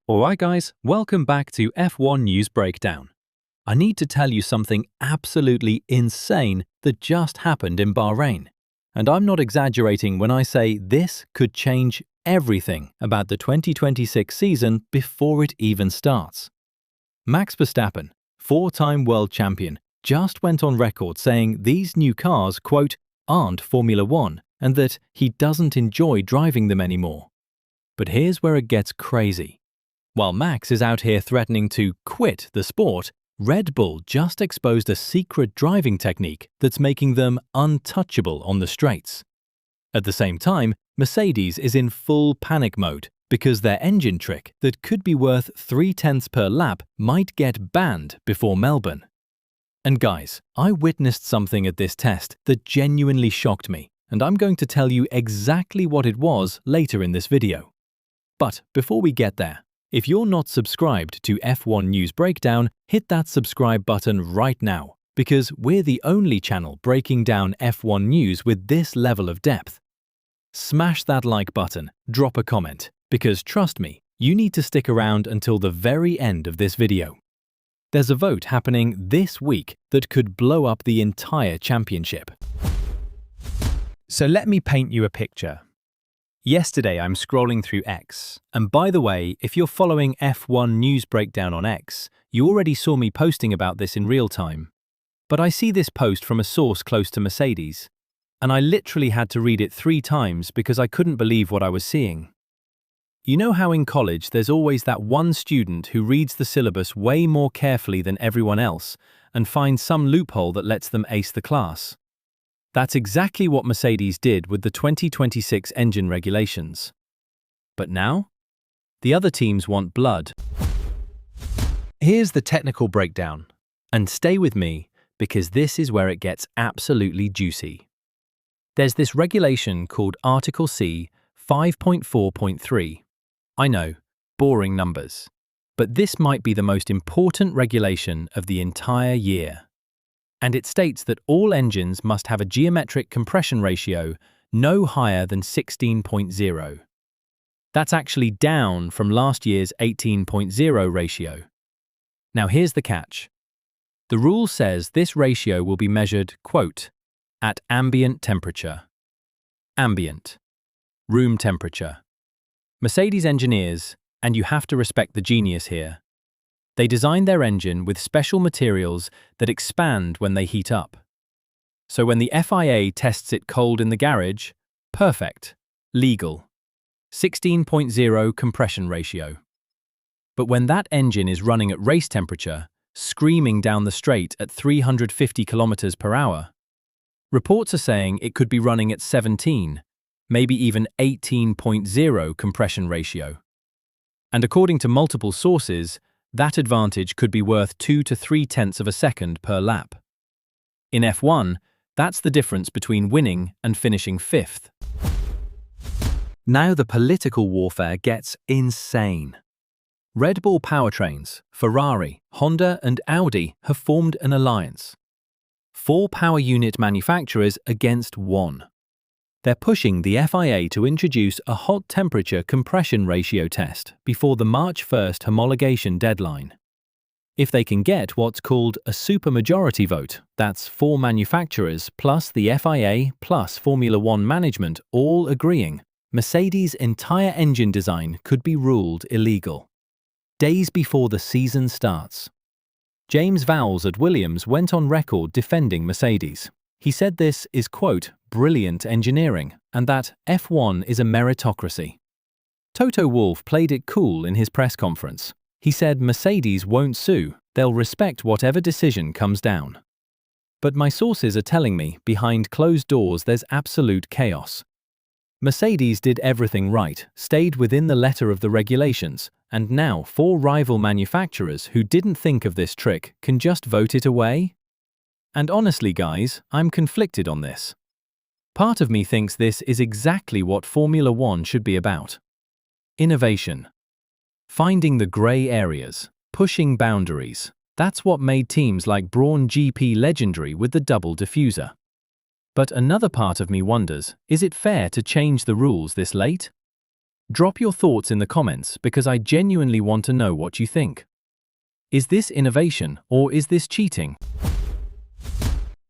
Alright guys, welcome back to F1 News Breakdown. I need to tell you something absolutely insane that just happened in Bahrain. And I'm not exaggerating when I say this could change everything about the 2026 season before it even starts. Max Verstappen, four-time world champion, just went on record saying these new cars, quote, aren't Formula One and that he doesn't enjoy driving them anymore. But here's where it gets crazy. While Max is out here threatening to quit the sport, Red Bull just exposed a secret driving technique that's making them untouchable on the straights. At the same time, Mercedes is in full panic mode because their engine trick that could be worth 0.3 per lap might get banned before Melbourne. And guys, I witnessed something at this test that genuinely shocked me, and I'm going to tell you exactly what it was later in this video. But before we get there, if you're not subscribed to F1 News Breakdown, hit that subscribe button right now, because we're the only channel breaking down F1 news with this level of depth. Smash that like button, drop a comment, because trust me, you need to stick around until the very end of this video. There's a vote happening this week that could blow up the entire championship. So let me paint you a picture. Yesterday I'm scrolling through X, and by the way, if you're following F1 News Breakdown on X, you already saw me posting about this in real time. But I see this post from a source close to Mercedes, and I literally had to read it 3 times because I couldn't believe what I was seeing. You know how in college there's always that one student who reads the syllabus way more carefully than everyone else and finds some loophole that lets them ace the class? That's exactly what Mercedes did with the 2026 engine regulations. But now, the other teams want blood. Here's the technical breakdown, and stay with me because this is where it gets absolutely juicy. There's this regulation called Article C 5.4.3. I know, boring numbers, but this might be the most important regulation of the entire year. And it states that all engines must have a geometric compression ratio no higher than 16.0. That's actually down from last year's 18.0 ratio. Now here's the catch. The rule says this ratio will be measured, quote, at ambient temperature. Ambient. Room temperature. Mercedes engineers, and you have to respect the genius here, they designed their engine with special materials that expand when they heat up. So when the FIA tests it cold in the garage, perfect, legal, 16.0 compression ratio. But when that engine is running at race temperature, screaming down the straight at 350 kilometers per hour, reports are saying it could be running at 17, maybe even 18.0 compression ratio. And according to multiple sources, that advantage could be worth 2 to 3/10 of a second per lap. In F1, that's the difference between winning and finishing 5th. Now the political warfare gets insane. Red Bull powertrains, Ferrari, Honda and Audi have formed an alliance. 4 power unit manufacturers against 1. They're pushing the FIA to introduce a hot temperature compression ratio test before the March 1st homologation deadline. If they can get what's called a supermajority vote, that's 4 manufacturers plus the FIA plus Formula One management all agreeing, Mercedes' entire engine design could be ruled illegal. Days before the season starts. James Vowles at Williams went on record defending Mercedes. He said this is, quote, brilliant engineering, and that F1 is a meritocracy. Toto Wolff played it cool in his press conference. He said Mercedes won't sue, they'll respect whatever decision comes down. But my sources are telling me behind closed doors there's absolute chaos. Mercedes did everything right, stayed within the letter of the regulations, and now 4 rival manufacturers who didn't think of this trick can just vote it away? And honestly, guys, I'm conflicted on this. Part of me thinks this is exactly what Formula One should be about. Innovation. Finding the grey areas, pushing boundaries. That's what made teams like Brawn GP legendary with the double diffuser. But another part of me wonders, is it fair to change the rules this late? Drop your thoughts in the comments because I genuinely want to know what you think. Is this innovation or is this cheating?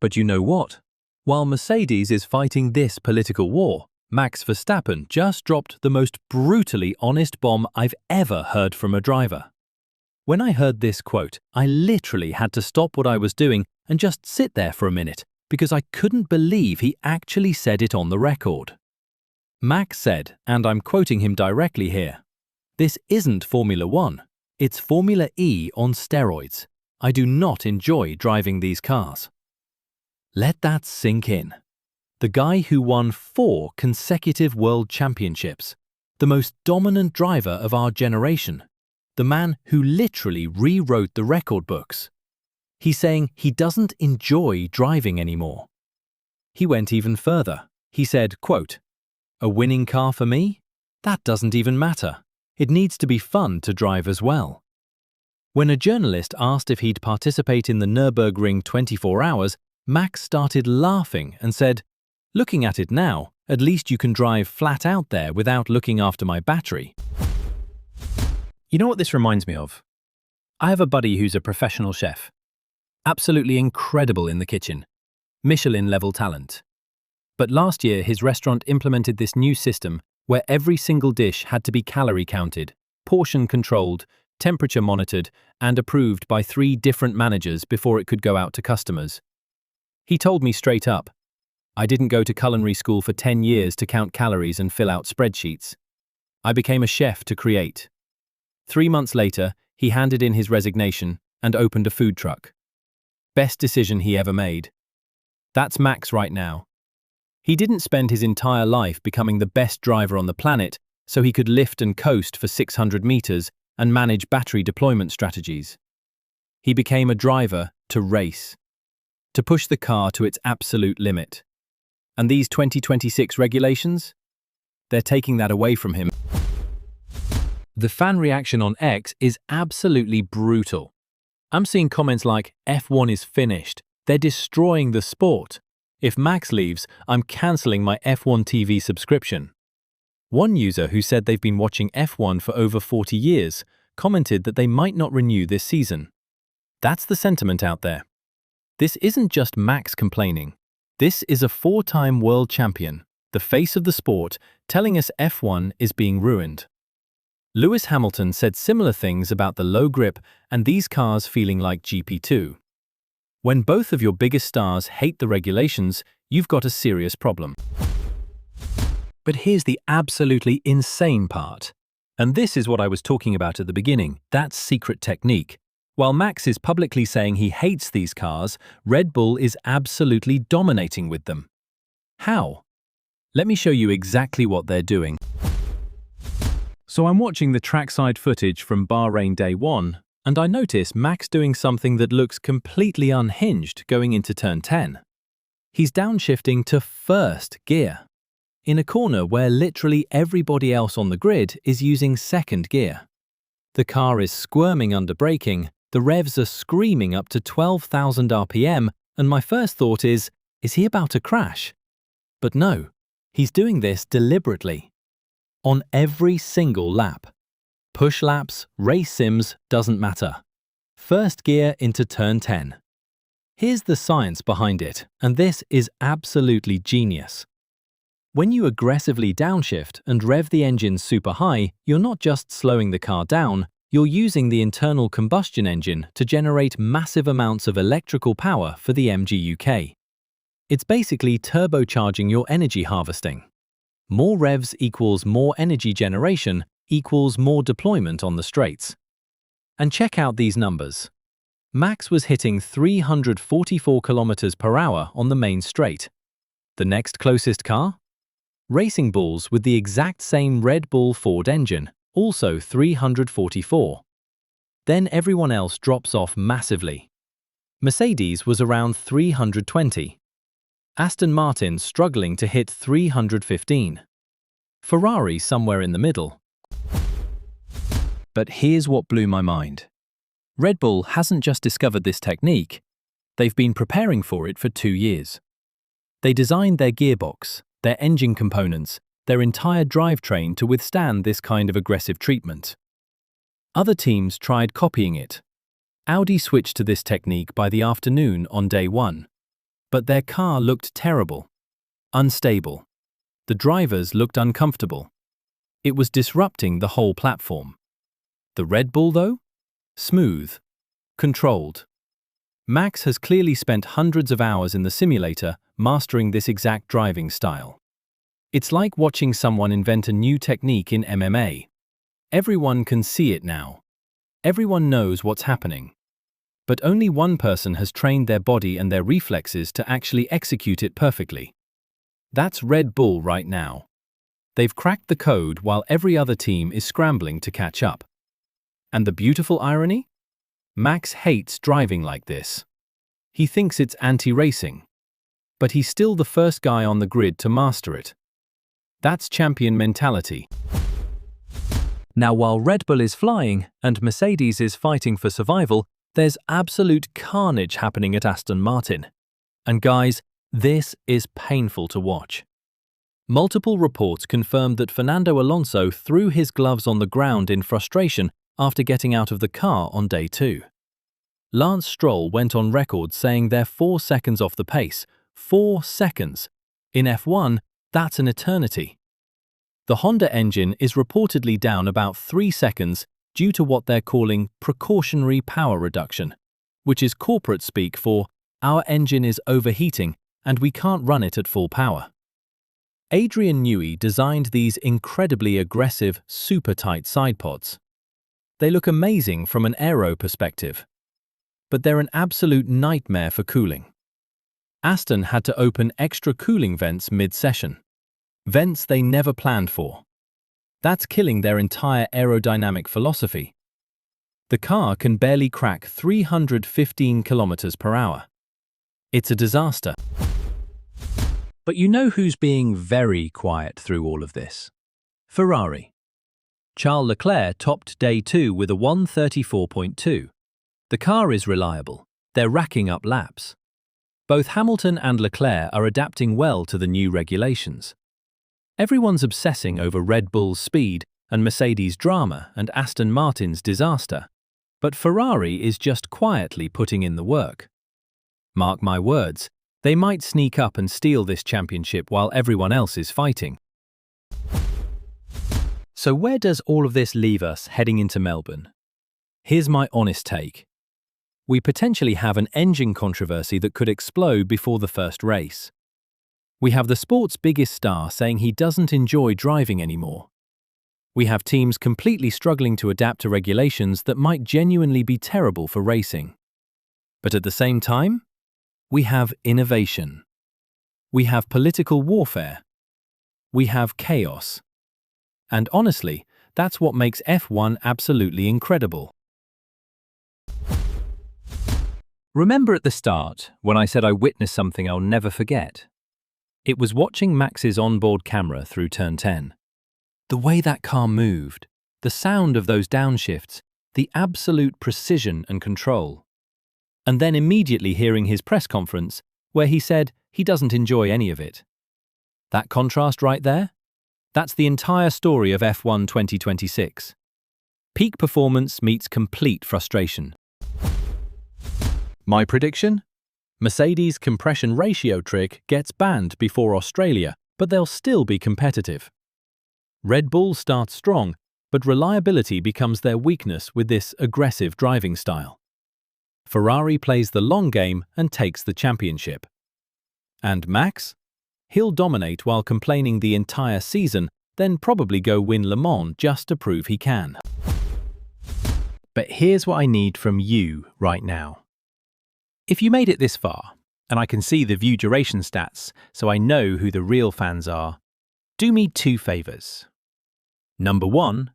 But you know what? While Mercedes is fighting this political war, Max Verstappen just dropped the most brutally honest bomb I've ever heard from a driver. When I heard this quote, I literally had to stop what I was doing and just sit there for a minute because I couldn't believe he actually said it on the record. Max said, and I'm quoting him directly here, "This isn't Formula 1. It's Formula E on steroids. I do not enjoy driving these cars." Let that sink in. The guy who won 4 consecutive world championships, the most dominant driver of our generation, the man who literally rewrote the record books. He's saying he doesn't enjoy driving anymore. He went even further. He said, quote, "A winning car for me? That doesn't even matter. It needs to be fun to drive as well." When a journalist asked if he'd participate in the Nürburgring 24 hours, Max started laughing and said, "Looking at it now, at least you can drive flat out there without looking after my battery." You know what this reminds me of? I have a buddy who's a professional chef. Absolutely incredible in the kitchen. Michelin-level talent. But last year, his restaurant implemented this new system where every single dish had to be calorie counted, portion controlled, temperature monitored, and approved by 3 different managers before it could go out to customers. He told me straight up, "I didn't go to culinary school for 10 years to count calories and fill out spreadsheets. I became a chef to create." 3 months later, he handed in his resignation and opened a food truck. Best decision he ever made. That's Max right now. He didn't spend his entire life becoming the best driver on the planet so he could lift and coast for 600 meters and manage battery deployment strategies. He became a driver to race, to push the car to its absolute limit. And these 2026 regulations? They're taking that away from him. The fan reaction on X is absolutely brutal. I'm seeing comments like, "F1 is finished. They're destroying the sport. If Max leaves, I'm cancelling my F1 TV subscription." One user who said they've been watching F1 for over 40 years commented that they might not renew this season. That's the sentiment out there. This isn't just Max complaining. This is a 4-time world champion, the face of the sport, telling us F1 is being ruined. Lewis Hamilton said similar things about the low grip and these cars feeling like GP2. When both of your biggest stars hate the regulations, you've got a serious problem. But here's the absolutely insane part. And this is what I was talking about at the beginning, that secret technique. While Max is publicly saying he hates these cars, Red Bull is absolutely dominating with them. How? Let me show you exactly what they're doing. So I'm watching the trackside footage from Bahrain Day 1, and I notice Max doing something that looks completely unhinged going into turn 10. He's downshifting to first gear, in a corner where literally everybody else on the grid is using second gear. The car is squirming under braking, the revs are screaming up to 12,000 RPM, and my first thought is he about to crash? But no, he's doing this deliberately. On every single lap. Push laps, race sims, doesn't matter. First gear into turn 10. Here's the science behind it, and this is absolutely genius. When you aggressively downshift and rev the engine super high, you're not just slowing the car down, you're using the internal combustion engine to generate massive amounts of electrical power for the MGUK. It's basically turbocharging your energy harvesting. More revs equals more energy generation equals more deployment on the straights. And check out these numbers. Max was hitting 344 km per hour on the main straight. The next closest car? Racing Bulls with the exact same Red Bull Ford engine, also 344. Then everyone else drops off massively. Mercedes was around 320. Aston Martin struggling to hit 315. Ferrari somewhere in the middle. But here's what blew my mind. Red Bull hasn't just discovered this technique, they've been preparing for it for 2 years. They designed their gearbox, their engine components, their entire drivetrain to withstand this kind of aggressive treatment. Other teams tried copying it. Audi switched to this technique by the afternoon on day 1. But their car looked terrible, unstable. The drivers looked uncomfortable. It was disrupting the whole platform. The Red Bull, though? Smooth. Controlled. Max has clearly spent hundreds of hours in the simulator mastering this exact driving style. It's like watching someone invent a new technique in MMA. Everyone can see it now. Everyone knows what's happening. But only one person has trained their body and their reflexes to actually execute it perfectly. That's Red Bull right now. They've cracked the code while every other team is scrambling to catch up. And the beautiful irony? Max hates driving like this. He thinks it's anti-racing. But he's still the first guy on the grid to master it. That's champion mentality. Now, while Red Bull is flying and Mercedes is fighting for survival, there's absolute carnage happening at Aston Martin. And guys, this is painful to watch. Multiple reports confirmed that Fernando Alonso threw his gloves on the ground in frustration after getting out of the car on day 2. Lance Stroll went on record saying they're 4 seconds off the pace. 4 seconds. In F1, that's an eternity. The Honda engine is reportedly down about 3 seconds due to what they're calling precautionary power reduction, which is corporate speak for our engine is overheating and we can't run it at full power. Adrian Newey designed these incredibly aggressive, super tight side pods. They look amazing from an aero perspective, but they're an absolute nightmare for cooling. Aston had to open extra cooling vents mid-session. Vents they never planned for. That's killing their entire aerodynamic philosophy. The car can barely crack 315 kilometers per hour. It's a disaster. But you know who's being very quiet through all of this? Ferrari. Charles Leclerc topped day 2 with a 1:34.2. The car is reliable. They're racking up laps. Both Hamilton and Leclerc are adapting well to the new regulations. Everyone's obsessing over Red Bull's speed and Mercedes' drama and Aston Martin's disaster. But Ferrari is just quietly putting in the work. Mark my words, they might sneak up and steal this championship while everyone else is fighting. So where does all of this leave us heading into Melbourne? Here's my honest take. We potentially have an engine controversy that could explode before the first race. We have the sport's biggest star saying he doesn't enjoy driving anymore. We have teams completely struggling to adapt to regulations that might genuinely be terrible for racing. But at the same time, we have innovation. We have political warfare. We have chaos. And honestly, that's what makes F1 absolutely incredible. Remember at the start when I said I witnessed something I'll never forget? It was watching Max's onboard camera through turn 10. The way that car moved, the sound of those downshifts, the absolute precision and control. And then immediately hearing his press conference where he said he doesn't enjoy any of it. That contrast right there? That's the entire story of F1 2026. Peak performance meets complete frustration. My prediction? Mercedes' compression ratio trick gets banned before Australia, but they'll still be competitive. Red Bull starts strong, but reliability becomes their weakness with this aggressive driving style. Ferrari plays the long game and takes the championship. And Max? He'll dominate while complaining the entire season, then probably go win Le Mans just to prove he can. But here's what I need from you right now. If you made it this far, and I can see the view duration stats, so I know who the real fans are, do me 2 favors. Number 1,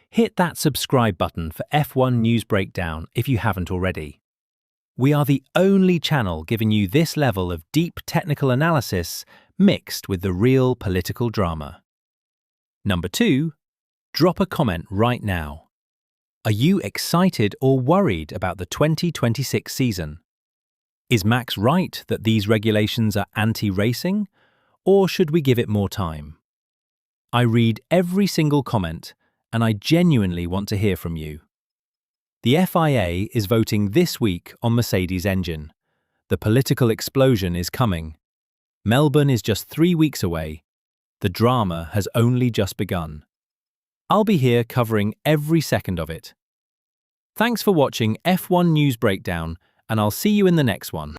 hit that subscribe button for F1 News Breakdown if you haven't already. We are the only channel giving you this level of deep technical analysis mixed with the real political drama. Number 2, drop a comment right now. Are you excited or worried about the 2026 season? Is Max right that these regulations are anti-racing, or should we give it more time? I read every single comment, and I genuinely want to hear from you. The FIA is voting this week on Mercedes' engine. The political explosion is coming. Melbourne is just 3 weeks away. The drama has only just begun. I'll be here covering every second of it. Thanks for watching F1 News Breakdown, and I'll see you in the next one.